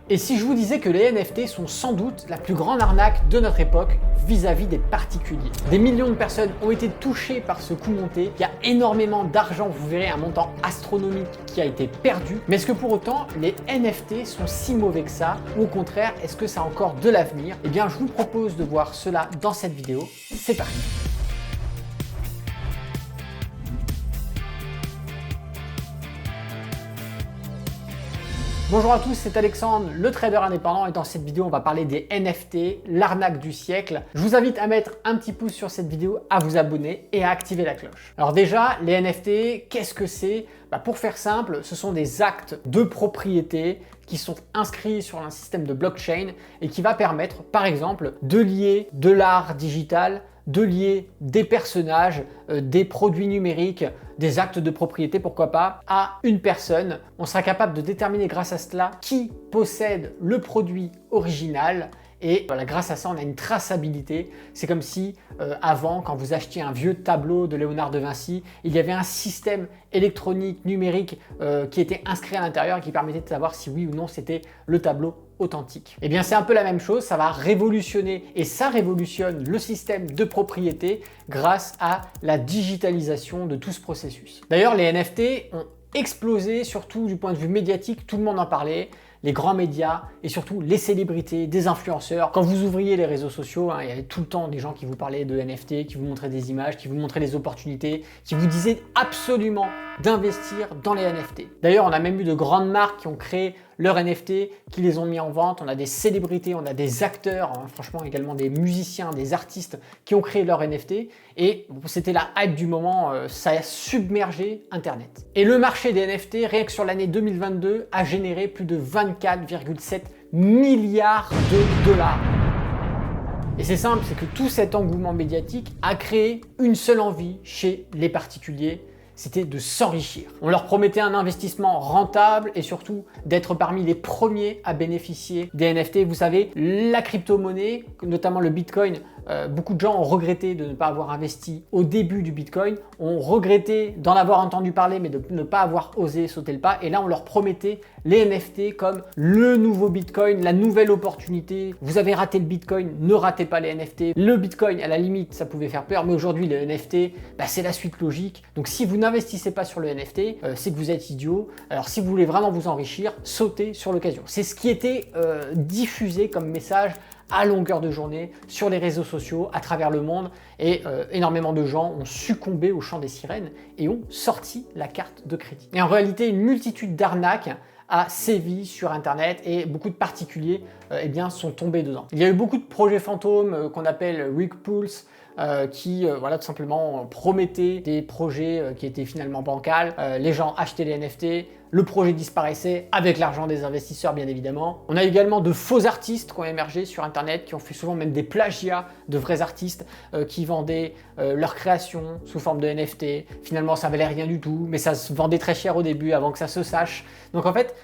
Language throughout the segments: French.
Et si je vous disais que les NFT sont sans doute la plus grande arnaque de notre époque vis-à-vis des particuliers. Des millions de personnes ont été touchées par ce coup monté, il y a énormément d'argent, vous verrez un montant astronomique qui a été perdu, mais est-ce que pour autant les NFT sont si mauvais que ça, ou au contraire, est-ce que ça a encore de l'avenir? Eh bien je vous propose de voir cela dans cette vidéo, c'est parti. Bonjour à tous, c'est Alexandre, le trader indépendant, et dans cette vidéo on va parler des NFT, l'arnaque du siècle. Je vous invite à mettre un petit pouce sur cette vidéo, à vous abonner et à activer la cloche. Alors déjà, les NFT, qu'est-ce que c'est? Pour faire simple, ce sont des actes de propriété qui sont inscrits sur un système de blockchain et qui va permettre par exemple de lier de l'art digital, de lier des personnages, des produits numériques, des actes de propriété, pourquoi pas, à une personne. On sera capable de déterminer grâce à cela qui possède le produit original. Et voilà, grâce à ça, on a une traçabilité. C'est comme si avant, quand vous achetiez un vieux tableau de Léonard de Vinci, il y avait un système électronique, numérique qui était inscrit à l'intérieur et qui permettait de savoir si oui ou non c'était le tableau authentique. Et bien c'est un peu la même chose, ça va révolutionner et ça révolutionne le système de propriété grâce à la digitalisation de tout ce processus. D'ailleurs, les NFT ont explosé, surtout du point de vue médiatique, tout le monde en parlait. Les grands médias et surtout les célébrités, des influenceurs. Quand vous ouvriez les réseaux sociaux, il y avait tout le temps des gens qui vous parlaient de NFT, qui vous montraient des images, qui vous montraient les opportunités, qui vous disaient absolument d'investir dans les NFT. D'ailleurs, on a même eu de grandes marques qui ont créé leurs NFT, qui les ont mis en vente. On a des célébrités, on a des acteurs, franchement également des musiciens, des artistes qui ont créé leurs NFT. Et c'était la hype du moment, ça a submergé Internet. Et le marché des NFT, rien que sur l'année 2022, a généré plus de 24,7 milliards de dollars. Et c'est simple, c'est que tout cet engouement médiatique a créé une seule envie chez les particuliers, c'était de s'enrichir. On leur promettait un investissement rentable et surtout d'être parmi les premiers à bénéficier des NFT. Vous savez, la crypto-monnaie, notamment le Bitcoin, beaucoup de gens ont regretté de ne pas avoir investi au début du Bitcoin, ont regretté d'en avoir entendu parler mais de ne pas avoir osé sauter le pas. Et là, on leur promettait les NFT comme le nouveau Bitcoin, la nouvelle opportunité. Vous avez raté le Bitcoin, ne ratez pas les NFT. Le Bitcoin, à la limite, ça pouvait faire peur, mais aujourd'hui, les NFT, c'est la suite logique. Donc si vous n'investissez pas sur le NFT, c'est que vous êtes idiot. Alors si vous voulez vraiment vous enrichir, sautez sur l'occasion. C'est ce qui était diffusé comme message à longueur de journée sur les réseaux sociaux à travers le monde, et énormément de gens ont succombé au chant des sirènes et ont sorti la carte de crédit. Et en réalité, une multitude d'arnaques a sévi sur Internet et beaucoup de particuliers sont tombés dedans. Il y a eu beaucoup de projets fantômes qu'on appelle rug pulls, qui tout simplement promettaient des projets qui étaient finalement bancals. Les gens achetaient les NFT, le projet disparaissait avec l'argent des investisseurs bien évidemment. On a également de faux artistes qui ont émergé sur Internet, qui ont fait souvent même des plagiats de vrais artistes qui vendaient leurs créations sous forme de NFT. Finalement ça valait rien du tout, mais ça se vendait très cher au début avant que ça se sache. Donc en fait,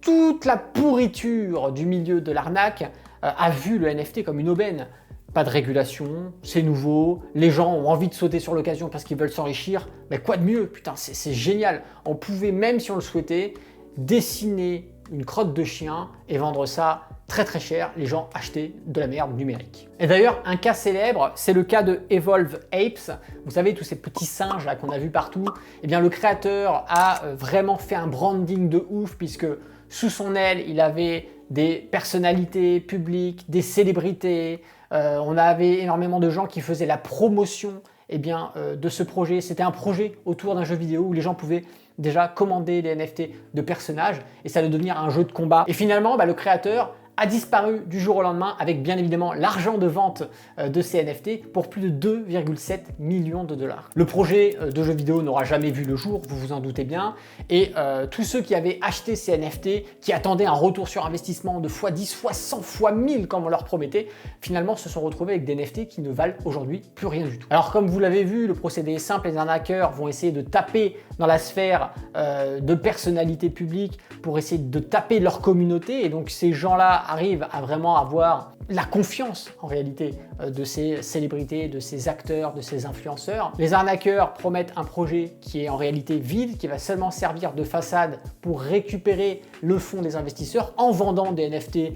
toute la pourriture du milieu de l'arnaque a vu le NFT comme une aubaine. Pas de régulation, c'est nouveau, les gens ont envie de sauter sur l'occasion parce qu'ils veulent s'enrichir. Mais quoi de mieux? Putain, c'est génial. On pouvait, même si on le souhaitait, dessiner une crotte de chien et vendre ça très très cher. Les gens achetaient de la merde numérique. Et d'ailleurs, un cas célèbre, c'est le cas de Evolve Apes. Vous savez, tous ces petits singes là qu'on a vus partout. Eh bien, le créateur a vraiment fait un branding de ouf puisque sous son aile, il avait des personnalités publiques, des célébrités. On avait énormément de gens qui faisaient la promotion de ce projet. C'était un projet autour d'un jeu vidéo où les gens pouvaient déjà commander des NFT de personnages et ça allait devenir un jeu de combat. Et finalement, le créateur a disparu du jour au lendemain avec bien évidemment l'argent de vente de ces NFT pour plus de 2,7 millions de dollars. Le projet de jeu vidéo n'aura jamais vu le jour, vous vous en doutez bien, et tous ceux qui avaient acheté ces NFT, qui attendaient un retour sur investissement de x10, x100, x1000 comme on leur promettait, finalement se sont retrouvés avec des NFT qui ne valent aujourd'hui plus rien du tout. Alors comme vous l'avez vu, le procédé est simple, les arnaqueurs vont essayer de taper dans la sphère de personnalités publiques pour essayer de taper leur communauté, et donc ces gens-là arrivent à vraiment avoir la confiance en réalité de ces célébrités, de ces acteurs, de ces influenceurs. Les arnaqueurs promettent un projet qui est en réalité vide, qui va seulement servir de façade pour récupérer le fonds des investisseurs en vendant des NFT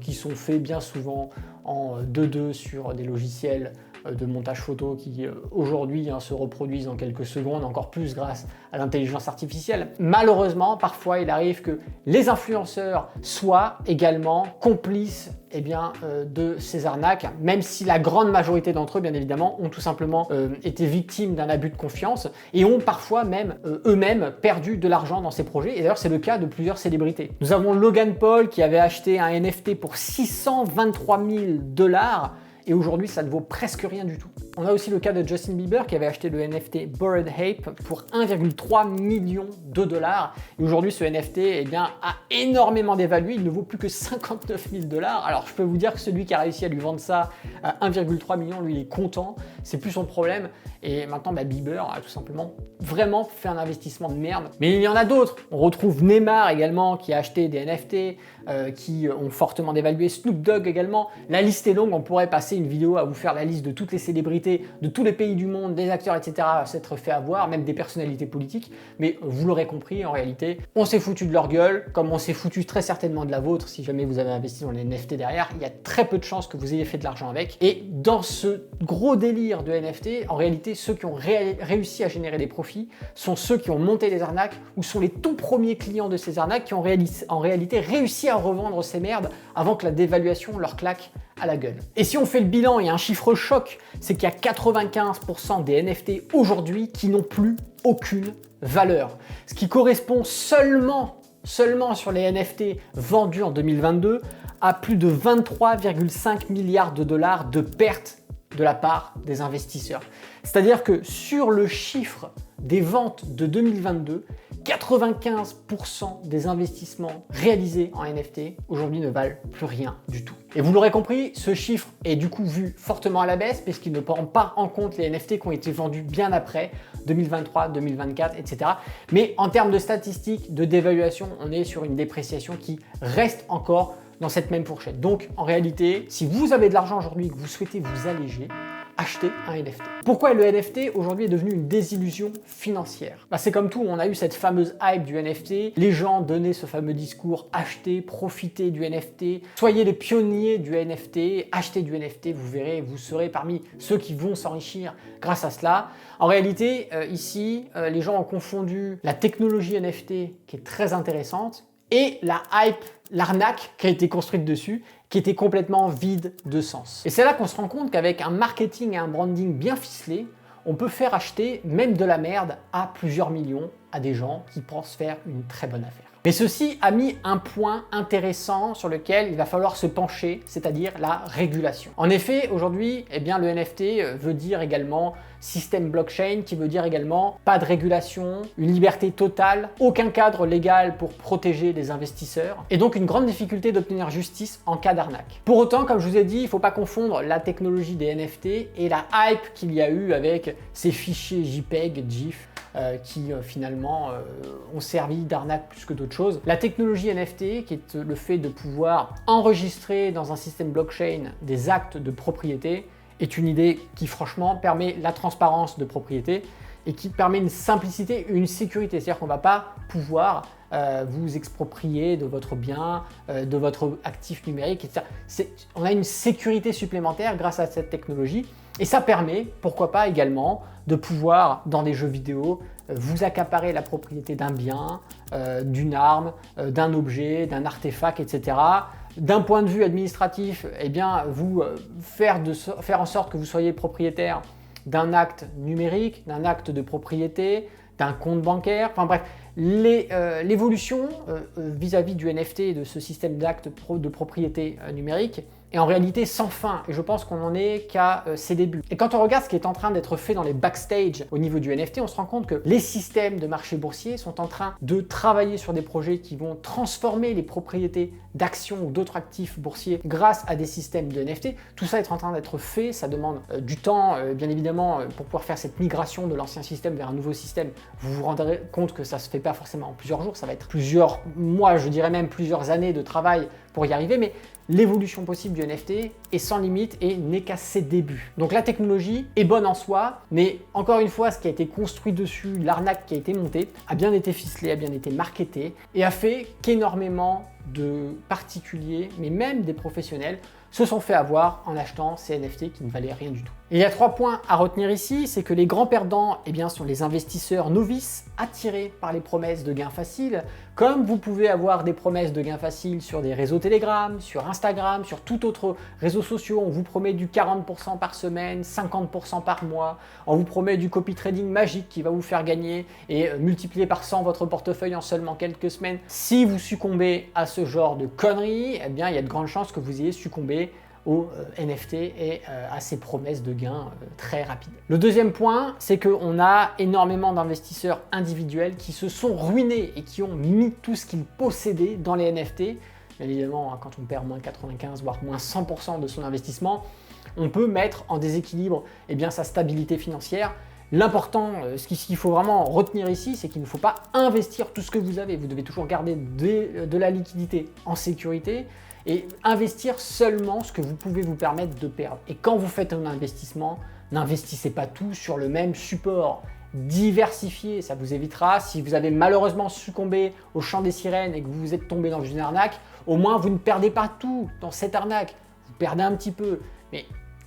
qui sont faits bien souvent en 2.2 sur des logiciels de montage photo qui aujourd'hui se reproduisent en quelques secondes, encore plus grâce à l'intelligence artificielle. Malheureusement, parfois il arrive que les influenceurs soient également complices de ces arnaques, même si la grande majorité d'entre eux, bien évidemment, ont tout simplement été victimes d'un abus de confiance et ont parfois même eux-mêmes perdu de l'argent dans ces projets. Et d'ailleurs, c'est le cas de plusieurs célébrités. Nous avons Logan Paul qui avait acheté un NFT pour 623 000 $. Et aujourd'hui, ça ne vaut presque rien du tout. On a aussi le cas de Justin Bieber qui avait acheté le NFT Bored Ape pour 1,3 million de $. Et aujourd'hui, ce NFT a énormément dévalué. Il ne vaut plus que 59 000 $. Alors, je peux vous dire que celui qui a réussi à lui vendre ça à 1,3 million, lui, il est content. C'est plus son problème. Et maintenant, Bieber a tout simplement vraiment fait un investissement de merde. Mais il y en a d'autres. On retrouve Neymar également qui a acheté des NFT qui ont fortement dévalué. Snoop Dogg également. La liste est longue. On pourrait passer une vidéo à vous faire la liste de toutes les célébrités de tous les pays du monde, des acteurs, etc. à s'être fait avoir, même des personnalités politiques. Mais vous l'aurez compris, en réalité, on s'est foutu de leur gueule, comme on s'est foutu très certainement de la vôtre si jamais vous avez investi dans les NFT derrière. Il y a très peu de chances que vous ayez fait de l'argent avec. Et dans ce gros délire de NFT, en réalité, ceux qui ont réussi à générer des profits sont ceux qui ont monté les arnaques ou sont les tout premiers clients de ces arnaques qui ont en réalité réussi à revendre ces merdes avant que la dévaluation leur claque à la gueule. Et si on fait le bilan, il y a un chiffre choc, c'est qu'il y a 95% des NFT aujourd'hui qui n'ont plus aucune valeur. Ce qui correspond seulement sur les NFT vendus en 2022 à plus de 23,5 milliards de $ de pertes de la part des investisseurs. C'est-à-dire que sur le chiffre des ventes de 2022, 95% des investissements réalisés en NFT aujourd'hui ne valent plus rien du tout. Et vous l'aurez compris, ce chiffre est du coup vu fortement à la baisse puisqu'il ne prend pas en compte les NFT qui ont été vendus bien après 2023, 2024, etc. Mais en termes de statistiques, de dévaluation, on est sur une dépréciation qui reste encore dans cette même fourchette. Donc en réalité, si vous avez de l'argent aujourd'hui et que vous souhaitez vous alléger, achetez un NFT. Pourquoi le NFT aujourd'hui est devenu une désillusion financière? C'est comme tout, on a eu cette fameuse hype du NFT, les gens donnaient ce fameux discours, achetez, profitez du NFT, soyez les pionniers du NFT, achetez du NFT, vous verrez, vous serez parmi ceux qui vont s'enrichir grâce à cela. En réalité, ici, les gens ont confondu la technologie NFT, qui est très intéressante, et la hype, l'arnaque qui a été construite dessus, qui était complètement vide de sens. Et c'est là qu'on se rend compte qu'avec un marketing et un branding bien ficelé, on peut faire acheter même de la merde à plusieurs millions à des gens qui pensent faire une très bonne affaire. Mais ceci a mis un point intéressant sur lequel il va falloir se pencher, c'est-à-dire la régulation. En effet, aujourd'hui, le NFT veut dire également système blockchain, qui veut dire également pas de régulation, une liberté totale, aucun cadre légal pour protéger les investisseurs, et donc une grande difficulté d'obtenir justice en cas d'arnaque. Pour autant, comme je vous ai dit, il ne faut pas confondre la technologie des NFT et la hype qu'il y a eu avec ces fichiers JPEG, GIF, qui finalement ont servi d'arnaque plus que d'autres choses. La technologie NFT, qui est le fait de pouvoir enregistrer dans un système blockchain des actes de propriété, est une idée qui franchement permet la transparence de propriété et qui permet une simplicité et une sécurité. C'est-à-dire qu'on ne va pas pouvoir vous exproprier de votre bien, de votre actif numérique, etc. On a une sécurité supplémentaire grâce à cette technologie. Et ça permet, pourquoi pas également, de pouvoir, dans des jeux vidéo, vous accaparer la propriété d'un bien, d'une arme, d'un objet, d'un artefact, etc. D'un point de vue administratif, vous faire en sorte que vous soyez propriétaire d'un acte numérique, d'un acte de propriété, d'un compte bancaire, enfin bref, l'évolution vis-à-vis du NFT et de ce système d'actes de propriété numérique est en réalité sans fin et je pense qu'on n'en est qu'à ses débuts. Et quand on regarde ce qui est en train d'être fait dans les backstage au niveau du NFT, on se rend compte que les systèmes de marché boursier sont en train de travailler sur des projets qui vont transformer les propriétés d'actions ou d'autres actifs boursiers grâce à des systèmes de NFT. Tout ça est en train d'être fait, ça demande du temps, bien évidemment, pour pouvoir faire cette migration de l'ancien système vers un nouveau système. Vous vous rendrez compte que ça se fait pas forcément en plusieurs jours, ça va être plusieurs mois, je dirais même plusieurs années de travail pour y arriver, mais l'évolution possible du NFT est sans limite et n'est qu'à ses débuts. Donc la technologie est bonne en soi, mais encore une fois, ce qui a été construit dessus, l'arnaque qui a été montée, a bien été ficelé, a bien été marketé et a fait qu'énormément de particuliers, mais même des professionnels, se sont fait avoir en achetant ces NFT qui ne valaient rien du tout. Et il y a 3 points à retenir ici, c'est que les grands perdants sont les investisseurs novices attirés par les promesses de gains faciles, comme vous pouvez avoir des promesses de gains faciles sur des réseaux Telegram, sur Instagram, sur tout autre réseau social. On vous promet du 40% par semaine, 50% par mois, on vous promet du copy trading magique qui va vous faire gagner et multiplier par 100 votre portefeuille en seulement quelques semaines. Si vous succombez à ce genre de conneries, il y a de grandes chances que vous ayez succombé aux NFT et à ces promesses de gains très rapides. Le deuxième point, c'est qu'on a énormément d'investisseurs individuels qui se sont ruinés et qui ont mis tout ce qu'ils possédaient dans les NFT. Bien évidemment, quand on perd moins 95 voire moins 100% de son investissement, on peut mettre en déséquilibre sa stabilité financière. L'important, ce qu'il faut vraiment retenir ici, c'est qu'il ne faut pas investir tout ce que vous avez. Vous devez toujours garder de la liquidité en sécurité et investir seulement ce que vous pouvez vous permettre de perdre. Et quand vous faites un investissement, n'investissez pas tout sur le même support. Diversifiez, ça vous évitera. Si vous avez malheureusement succombé au chant des sirènes et que vous êtes tombé dans une arnaque, au moins vous ne perdez pas tout dans cette arnaque. Vous perdez un petit peu, mais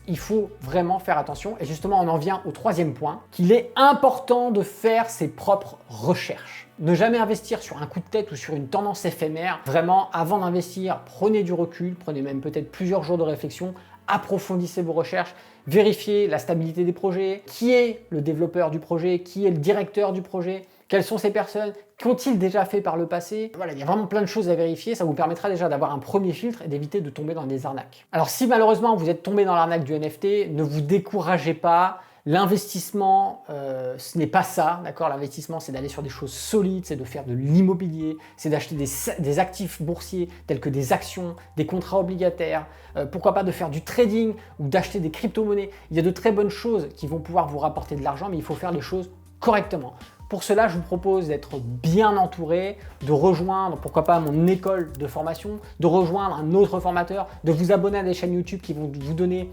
il faut vraiment faire attention. Et justement, on en vient au 3e point, qu'il est important de faire ses propres recherches. Ne jamais investir sur un coup de tête ou sur une tendance éphémère. Vraiment, avant d'investir, prenez du recul, prenez même peut-être plusieurs jours de réflexion, approfondissez vos recherches, vérifiez la stabilité des projets, qui est le développeur du projet, qui est le directeur du projet, quelles sont ces personnes, qu'ont-ils déjà fait par le passé. Voilà, il y a vraiment plein de choses à vérifier, ça vous permettra déjà d'avoir un premier filtre et d'éviter de tomber dans des arnaques. Alors si malheureusement vous êtes tombé dans l'arnaque du NFT, ne vous découragez pas. L'investissement, ce n'est pas ça, d'accord? L'investissement, c'est d'aller sur des choses solides, c'est de faire de l'immobilier, c'est d'acheter des actifs boursiers tels que des actions, des contrats obligataires, pourquoi pas de faire du trading ou d'acheter des crypto-monnaies. Il y a de très bonnes choses qui vont pouvoir vous rapporter de l'argent, mais il faut faire les choses correctement. Pour cela, je vous propose d'être bien entouré, de rejoindre, pourquoi pas, mon école de formation, de rejoindre un autre formateur, de vous abonner à des chaînes YouTube qui vont vous donner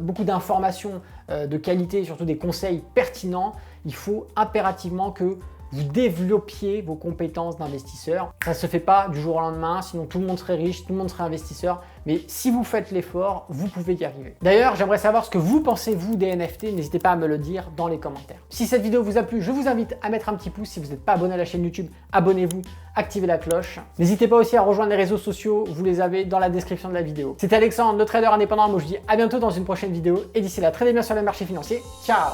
beaucoup d'informations de qualité et surtout des conseils pertinents. Il faut impérativement que vous développiez vos compétences d'investisseur. Ça ne se fait pas du jour au lendemain, sinon tout le monde serait riche, tout le monde serait investisseur. Mais si vous faites l'effort, vous pouvez y arriver. D'ailleurs, j'aimerais savoir ce que vous pensez, vous, des NFT. N'hésitez pas à me le dire dans les commentaires. Si cette vidéo vous a plu, je vous invite à mettre un petit pouce. Si vous n'êtes pas abonné à la chaîne YouTube, abonnez-vous, activez la cloche. N'hésitez pas aussi à rejoindre les réseaux sociaux, vous les avez dans la description de la vidéo. C'était Alexandre, le trader indépendant. Moi, je vous dis à bientôt dans une prochaine vidéo. Et d'ici là, tradez bien sur les marchés financiers. Ciao!